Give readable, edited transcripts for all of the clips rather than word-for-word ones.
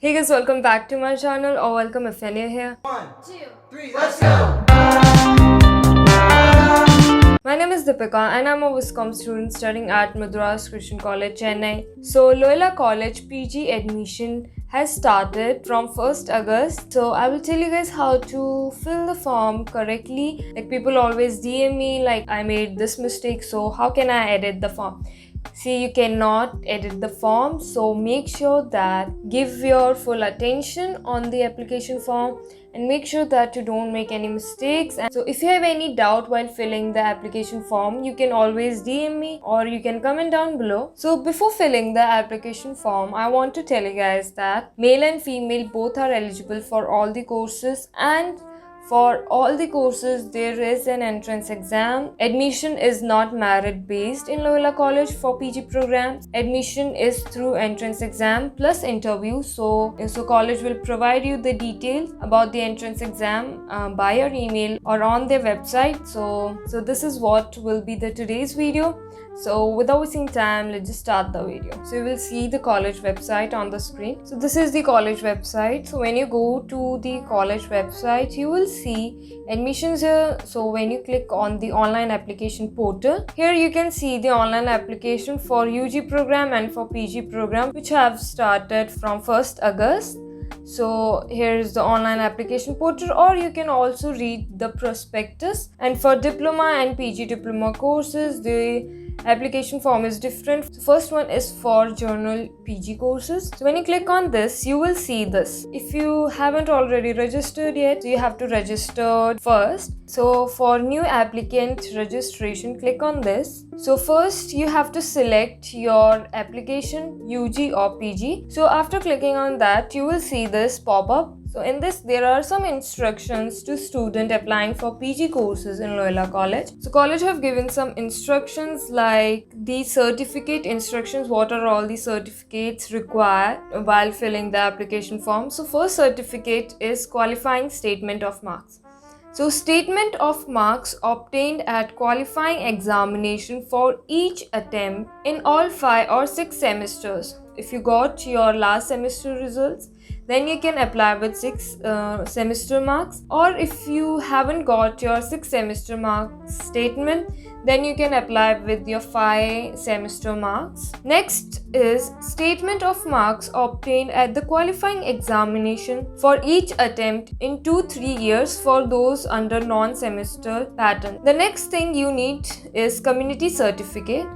Hey guys, welcome back to my channel or welcome if you're new here. 1, 2, 3, let's go! My name is Deepika and I'm a Wiscom student studying at Madras Christian College, Chennai. So Loyola College PG admission has started from 1st August. So I will tell you guys how to fill the form correctly. Like people always DM me like I made this mistake, so how can I edit the form? See, you cannot edit the form, so make sure that give your full attention on the application form and make sure that you don't make any mistakes. And so if you have any doubt while filling the application form, you can always DM me or you can comment down below. So before filling the application form, I want to tell you guys that male and female both are eligible for all the courses, and for all the courses, there is an entrance exam. Admission is not merit based in Loyola College for PG programs. Admission is through entrance exam plus interview. So college will provide you the details about the entrance exam by your email or on their website. So this is what will be the today's video. So without wasting time, let's just start the video. So you will see the college website on the screen. So this is the college website. So when you go to the college website, you will see admissions here. So when you click on the online application portal, here you can see the online application for UG program and for PG program, which have started from 1st August. So here is the online application portal, or you can also read the prospectus. And for diploma and PG diploma courses, the application form is different. The first one is for general PG courses. So when you click on this, you will see this. If you haven't already registered yet, you have to register first. So for new applicant registration, click on this. So first you have to select your application, UG or PG. So after clicking on that, you will see this pop up. So in this, there are some instructions to student applying for PG courses in Loyola College. So college have given some instructions like the certificate instructions. What are all the certificates required while filling the application form? So first certificate is qualifying statement of marks. So statement of marks obtained at qualifying examination for each attempt in all 5 or 6 semesters. If you got your last semester results, then you can apply with 6 semester marks, or if you haven't got your 6 semester marks statement, then you can apply with your 5 semester marks. Next is statement of marks obtained at the qualifying examination for each attempt in 2-3 years for those under non-semester pattern. The next thing you need is community certificate.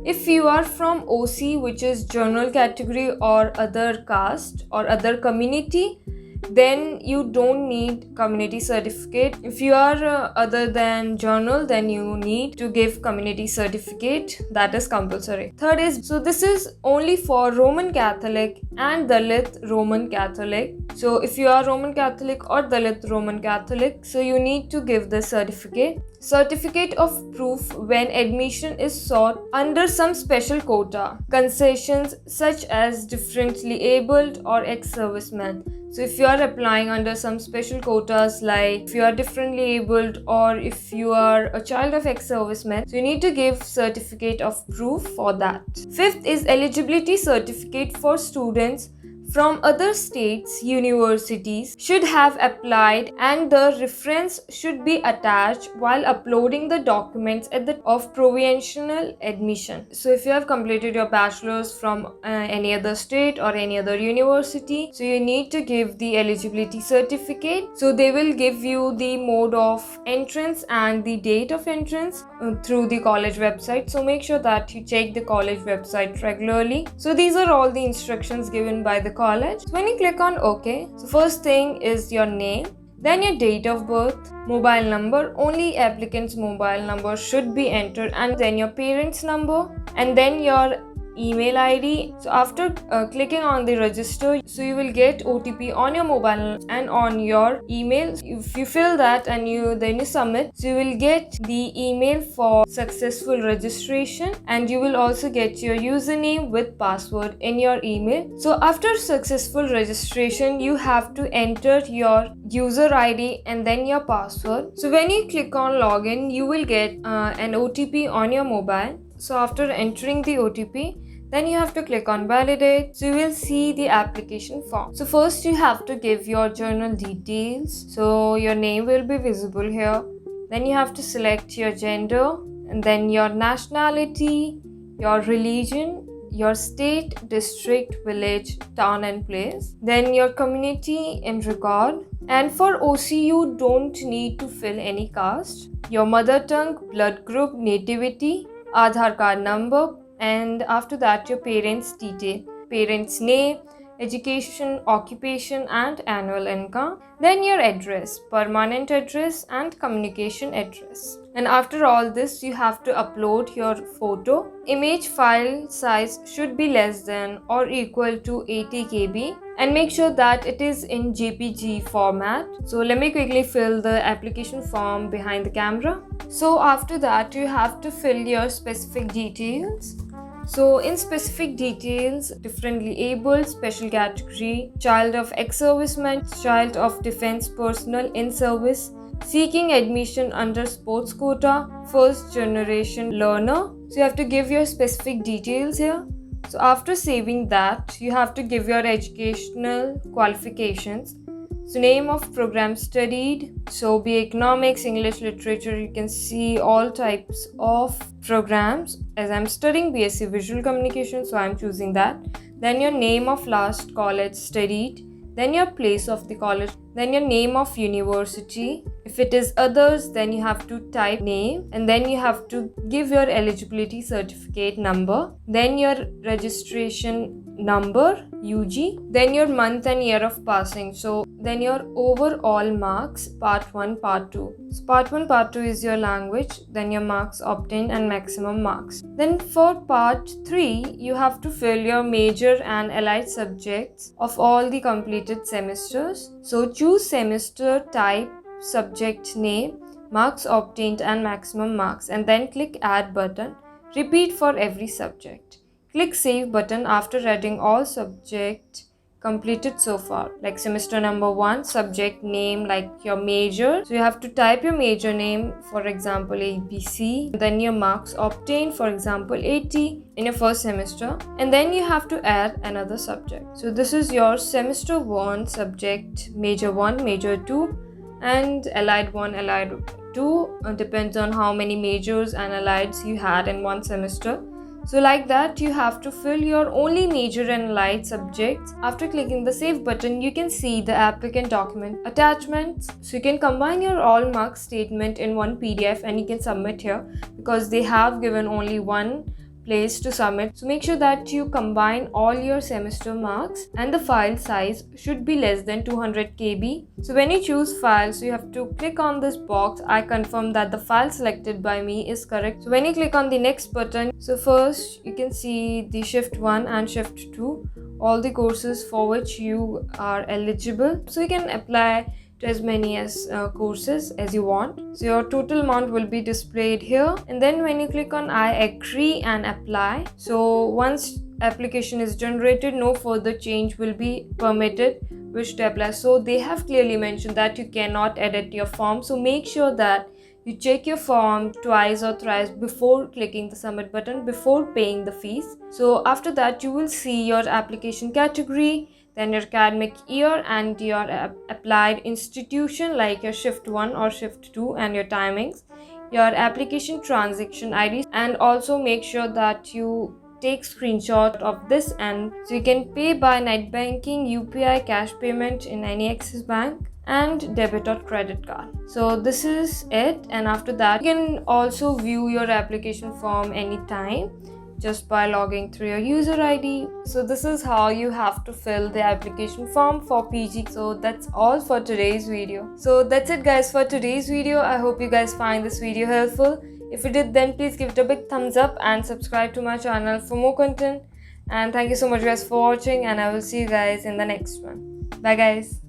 If you are from OC, which is general category or other caste or other community, then you don't need community certificate. If you are other than general, then you need to give community certificate. That is compulsory. Third is, so this is only for Roman Catholic and Dalit Roman Catholic. So if you are Roman Catholic or Dalit Roman Catholic, so you need to give the certificate. Certificate of proof when admission is sought under some special quota, concessions such as differently abled or ex-servicemen. So if you are applying under some special quotas, like if you are differently abled or if you are a child of ex-servicemen, so you need to give certificate of proof for that. Fifth is eligibility certificate for students from other states, universities should have applied, and the reference should be attached while uploading the documents at the of provisional admission. So if you have completed your bachelor's from any other state or any other university, so you need to give the eligibility certificate. So they will give you the mode of entrance and the date of entrance through the college website. So make sure that you check the college website regularly. So these are all the instructions given by the college. So when you click on OK, so first thing is your name, then your date of birth, mobile number. Only applicant's mobile number should be entered, and then your parents' number, and then your email ID. So after clicking on the register, so you will get OTP on your mobile and on your email. If you fill that and then you submit, so you will get the email for successful registration, and you will also get your username with password in your email. So after successful registration, you have to enter your user ID and then your password. So when you click on login, you will get an OTP on your mobile. So after entering the OTP, Then you have to click on validate. So you will see the application form. So first you have to give your journal details. So your name will be visible here. Then you have to select your gender, and then your nationality, your religion, your state, district, village, town and place. Then your community and record. And for OC you don't need to fill any caste. Your mother tongue, blood group, nativity, Aadhaar card number, and after that your parents' detail, parents' name, education, occupation and annual income. Then your address, permanent address and communication address. And after all this you have to upload your photo. Image file size should be less than or equal to 80 KB and make sure that it is in JPG format. So let me quickly fill the application form behind the camera. So after that you have to fill your specific details. So in specific details, differently abled, special category, child of ex-serviceman, child of defense personnel in service, seeking admission under sports quota, first generation learner. So you have to give your specific details here. So after saving that, you have to give your educational qualifications. So name of program studied, so be economics, English, literature, you can see all types of programs. As I'm studying BSc Visual Communication, so I'm choosing that. Then your name of last college studied, then your place of the college, then your name of university. If it is others, then you have to type name, and then you have to give your eligibility certificate number, then your registration number, UG, then your month and year of passing. So then your overall marks, part 1, part 2. So part 1, part 2 is your language, then your marks obtained and maximum marks. Then for part 3, you have to fill your major and allied subjects of all the completed semesters. So choose semester type, subject name, marks obtained and maximum marks, and then click add button. Repeat for every subject. Click save button after adding all subject completed so far, like semester number 1, subject name, like your major. So you have to type your major name, for example ABC, then your marks obtained, for example 80 in your first semester, and then you have to add another subject. So this is your semester 1 subject, major 1, major 2 and allied 1, allied 2, depends on how many majors and allieds you had in one semester. So like that you have to fill your only major and allied subjects. After clicking the save button, you can see the applicant document attachments. So you can combine your all marks statement in one PDF and you can submit here, because they have given only one place to submit. So make sure that you combine all your semester marks, and the file size should be less than 200 KB. So when you choose file, so you have to click on this box, I confirm that the file selected by me is correct. So when you click on the next button, so first you can see the shift 1 and shift 2, all the courses for which you are eligible. So you can apply to as many as courses as you want. So your total amount will be displayed here, and then when you click on I agree and apply, so once application is generated, no further change will be permitted which to apply. So they have clearly mentioned that you cannot edit your form, so make sure that you check your form twice or thrice before clicking the submit button, before paying the fees. So after that you will see your application category, then your academic year and your applied institution, like your shift 1 or shift 2, and your timings, your application transaction ID, and also make sure that you take screenshot of this, and so you can pay by net banking, UPI, cash payment in any Axis bank, and debit or credit card. So this is it, and after that you can also view your application form anytime just by logging through your user ID. So this is how you have to fill the application form for PG. So that's all for today's video. So that's it guys for today's video. I hope you guys find this video helpful. If you did, then please give it a big thumbs up and subscribe to my channel for more content. And thank you so much guys for watching, and I will see you guys in the next one. Bye guys.